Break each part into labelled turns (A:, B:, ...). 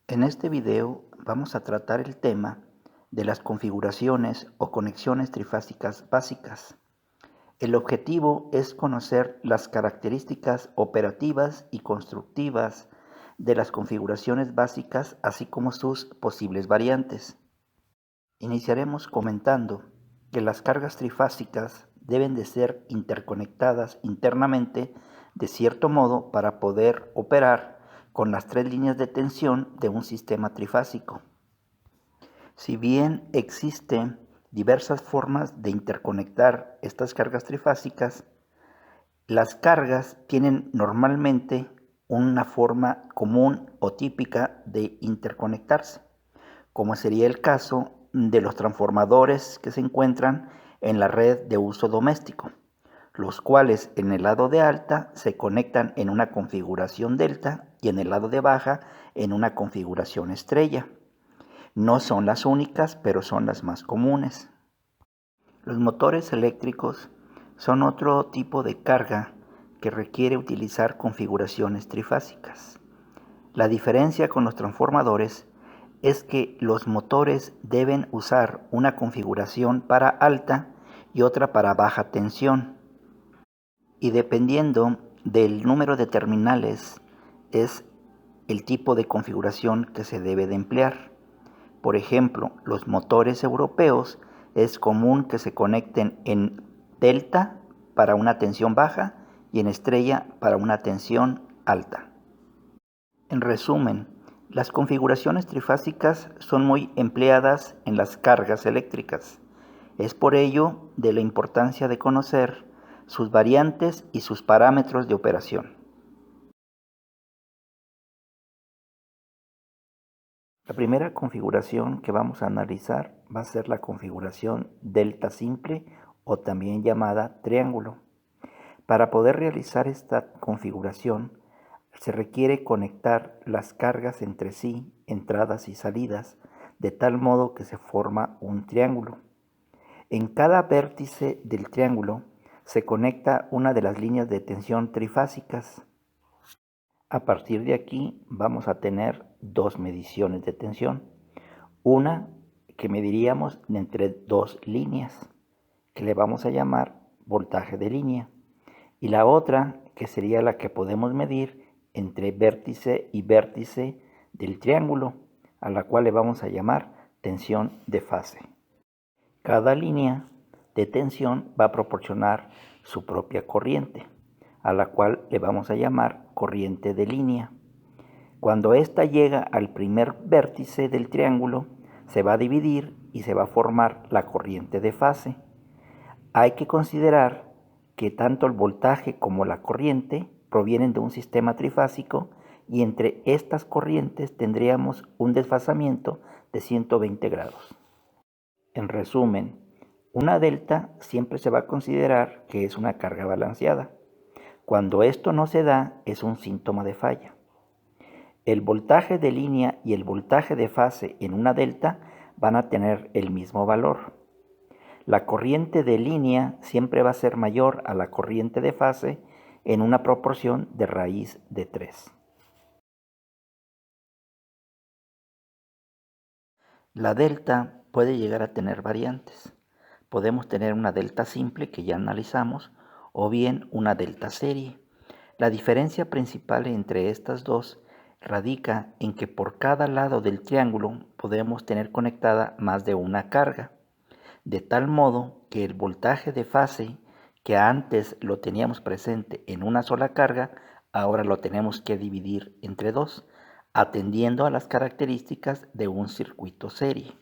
A: En este video vamos a tratar el tema de las configuraciones o conexiones trifásicas básicas. El objetivo es conocer las características operativas y constructivas de las configuraciones básicas, así como sus posibles variantes. Iniciaremos comentando que las cargas trifásicas deben de ser interconectadas internamente de cierto modo para poder operar con las tres líneas de tensión de un sistema trifásico. Si bien existen diversas formas de interconectar estas cargas trifásicas, las cargas tienen normalmente una forma común o típica de interconectarse, como sería el caso de los transformadores que se encuentran en la red de uso doméstico, los cuales en el lado de alta se conectan en una configuración delta y en el lado de baja en una configuración estrella. No son las únicas, pero son las más comunes. Los motores eléctricos son otro tipo de carga que requiere utilizar configuraciones trifásicas. La diferencia con los transformadores es que los motores deben usar una configuración para alta y otra para baja tensión. Y dependiendo del número de terminales es el tipo de configuración que se debe de emplear. Por ejemplo, los motores europeos es común que se conecten en delta para una tensión baja y en estrella para una tensión alta. En resumen, las configuraciones trifásicas son muy empleadas en las cargas eléctricas. Es por ello de la importancia de conocer sus variantes y sus parámetros de operación. La primera configuración que vamos a analizar va a ser la configuración delta simple o también llamada triángulo. Para poder realizar esta configuración se requiere conectar las cargas entre sí, entradas y salidas, de tal modo que se forma un triángulo. En cada vértice del triángulo se conecta una de las líneas de tensión trifásicas. A partir de aquí vamos a tener dos mediciones de tensión. Una que mediríamos entre dos líneas, que le vamos a llamar voltaje de línea. Y la otra que sería la que podemos medir entre vértice y vértice del triángulo, a la cual le vamos a llamar tensión de fase. Cada línea de tensión va a proporcionar su propia corriente, a la cual le vamos a llamar corriente de línea. Cuando ésta llega al primer vértice del triángulo, se va a dividir y se va a formar la corriente de fase. Hay que considerar que tanto el voltaje como la corriente provienen de un sistema trifásico y entre estas corrientes tendríamos un desfasamiento de 120 grados. En resumen, una delta siempre se va a considerar que es una carga balanceada. Cuando esto no se da, es un síntoma de falla. El voltaje de línea y el voltaje de fase en una delta van a tener el mismo valor. La corriente de línea siempre va a ser mayor a la corriente de fase en una proporción de raíz de 3. La delta puede llegar a tener variantes. Podemos tener una delta simple que ya analizamos o bien una delta serie. La diferencia principal entre estas dos radica en que por cada lado del triángulo podemos tener conectada más de una carga, de tal modo que el voltaje de fase que antes lo teníamos presente en una sola carga, ahora lo tenemos que dividir entre dos, atendiendo a las características de un circuito serie.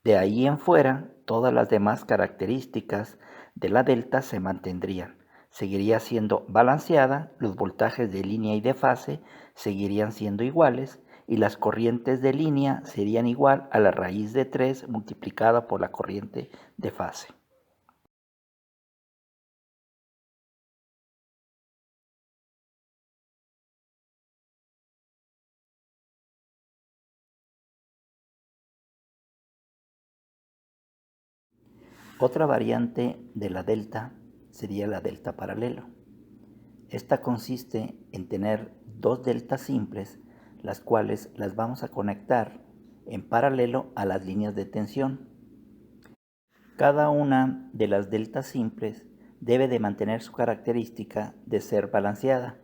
A: De ahí en fuera, todas las demás características de la delta se mantendrían. Seguiría siendo balanceada, los voltajes de línea y de fase seguirían siendo iguales y las corrientes de línea serían igual a la raíz de 3 multiplicada por la corriente de fase. Otra variante de la delta sería la delta paralelo. Esta consiste en tener dos deltas simples, las cuales las vamos a conectar en paralelo a las líneas de tensión. Cada una de las deltas simples debe de mantener su característica de ser balanceada.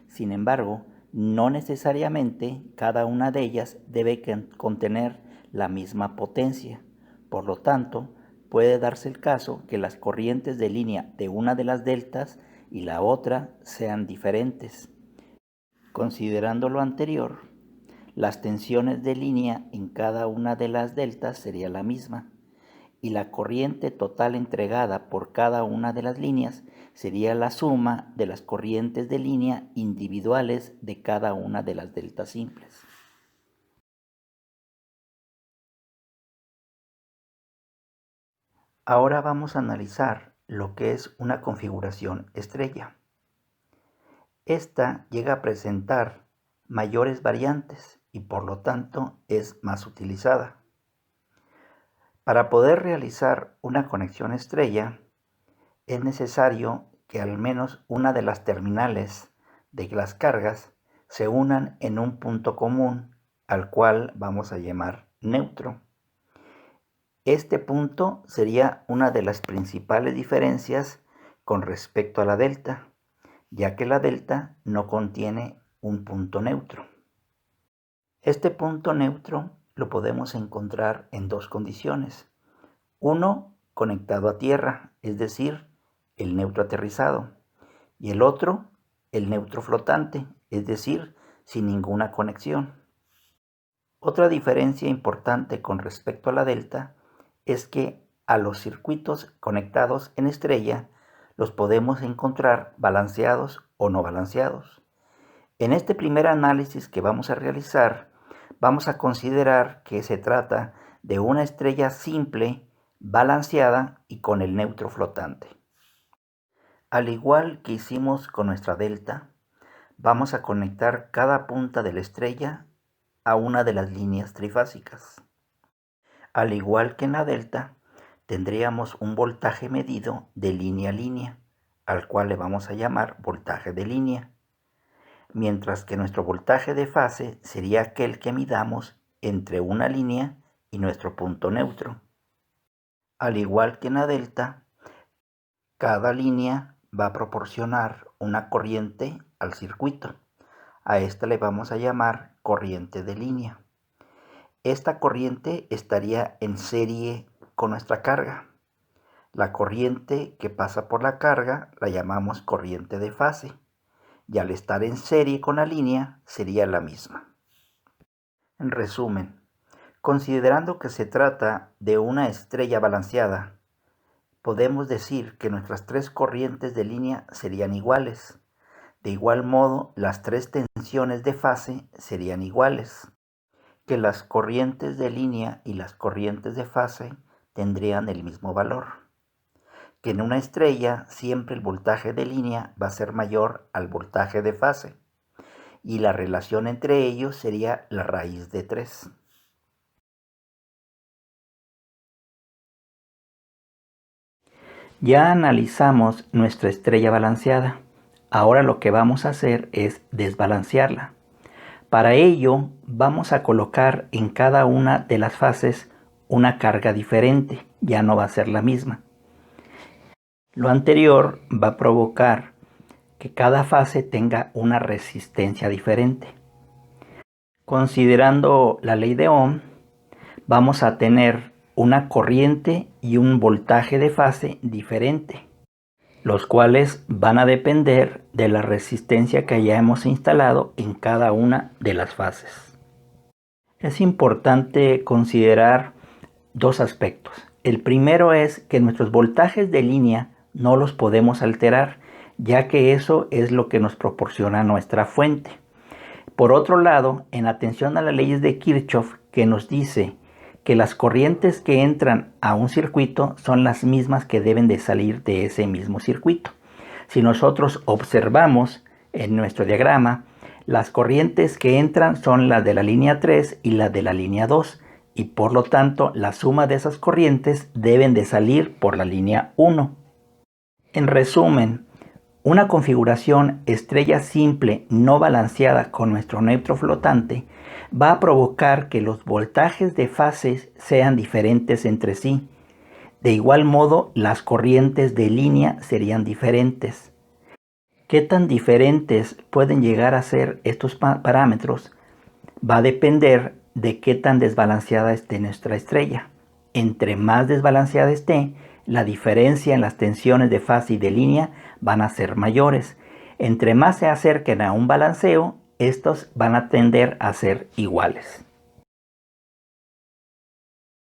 A: Sin embargo, no necesariamente cada una de ellas debe contener la misma potencia. Por lo tanto, puede darse el caso que las corrientes de línea de una de las deltas y la otra sean diferentes. Considerando lo anterior, las tensiones de línea en cada una de las deltas sería la misma, y la corriente total entregada por cada una de las líneas sería la suma de las corrientes de línea individuales de cada una de las deltas simples. Ahora vamos a analizar lo que es una configuración estrella. Esta llega a presentar mayores variantes y por lo tanto es más utilizada. Para poder realizar una conexión estrella, es necesario que al menos una de las terminales de las cargas se unan en un punto común, al cual vamos a llamar neutro. Este punto sería una de las principales diferencias con respecto a la delta, ya que la delta no contiene un punto neutro. Este punto neutro lo podemos encontrar en dos condiciones. Uno conectado a tierra, es decir, el neutro aterrizado, y el otro, el neutro flotante, es decir, sin ninguna conexión. Otra diferencia importante con respecto a la delta es que a los circuitos conectados en estrella los podemos encontrar balanceados o no balanceados. En este primer análisis que vamos a realizar, vamos a considerar que se trata de una estrella simple, balanceada y con el neutro flotante. Al igual que hicimos con nuestra delta, vamos a conectar cada punta de la estrella a una de las líneas trifásicas. Al igual que en la delta, tendríamos un voltaje medido de línea a línea, al cual le vamos a llamar voltaje de línea, mientras que nuestro voltaje de fase sería aquel que midamos entre una línea y nuestro punto neutro. Al igual que en la delta, cada línea va a proporcionar una corriente al circuito. A esta le vamos a llamar corriente de línea. Esta corriente estaría en serie con nuestra carga. La corriente que pasa por la carga la llamamos corriente de fase, y al estar en serie con la línea sería la misma. En resumen, considerando que se trata de una estrella balanceada, podemos decir que nuestras tres corrientes de línea serían iguales. De igual modo, las tres tensiones de fase serían iguales, que las corrientes de línea y las corrientes de fase tendrían el mismo valor, que en una estrella siempre el voltaje de línea va a ser mayor al voltaje de fase, y la relación entre ellos sería la raíz de 3. Ya analizamos nuestra estrella balanceada. Ahora lo que vamos a hacer es desbalancearla. Para ello vamos a colocar en cada una de las fases una carga diferente, ya no va a ser la misma. Lo anterior va a provocar que cada fase tenga una resistencia diferente. Considerando la ley de Ohm, vamos a tener una corriente y un voltaje de fase diferente, los cuales van a depender de la resistencia que hayamos instalado en cada una de las fases. Es importante considerar dos aspectos. El primero es que nuestros voltajes de línea no los podemos alterar, ya que eso es lo que nos proporciona nuestra fuente. Por otro lado, en atención a las leyes de Kirchhoff, que nos dice que las corrientes que entran a un circuito son las mismas que deben de salir de ese mismo circuito. Si nosotros observamos en nuestro diagrama, las corrientes que entran son las de la línea 3 y las de la línea 2, y por lo tanto la suma de esas corrientes deben de salir por la línea 1. En resumen, Una configuración estrella simple no balanceada con nuestro neutro flotante va a provocar que los voltajes de fases sean diferentes entre sí. De igual modo, las corrientes de línea serían diferentes. ¿Qué tan diferentes pueden llegar a ser estos parámetros? Va a depender de qué tan desbalanceada esté nuestra estrella. Entre más desbalanceada esté, la diferencia en las tensiones de fase y de línea van a ser mayores. Entre más se acerquen a un balanceo, estos van a tender a ser iguales.